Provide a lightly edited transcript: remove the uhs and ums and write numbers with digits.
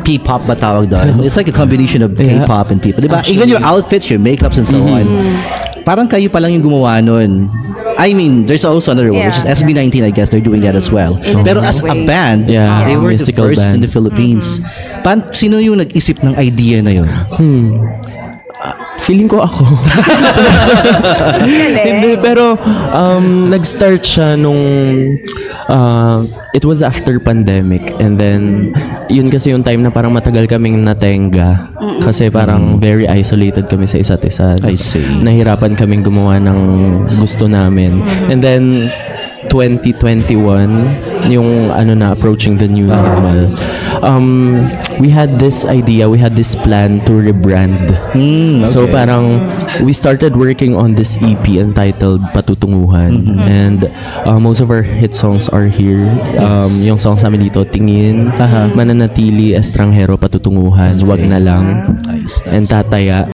P-pop ba tawag doon? It's like a combination of K-pop and people. Diba? Even your outfits, your makeups and so on. Parang kayo pa lang yung gumawa nun. I mean, there's also another one, which is SB19, I guess. They're doing that as well. Pero as a band, they were the first in the Philippines. Sino yung nag-isip ng idea na yun? Feeling ko ako. Hindi, pero nag-start siya nung it was after pandemic, and then yun kasi yung time na parang matagal kaming natenga kasi parang very isolated kami sa isa't isa. I see. Nahirapan kaming gumawa ng gusto namin. And then 2021 yung approaching the new normal. We had this idea, we had this plan to rebrand. Okay. So parang we started working on this EP entitled Patutunguhan, and most of our hit songs are here. Yung songs namin dito, Tingin, Mananatili, Estranghero, Patutunguhan, Wag na lang, and Tataya.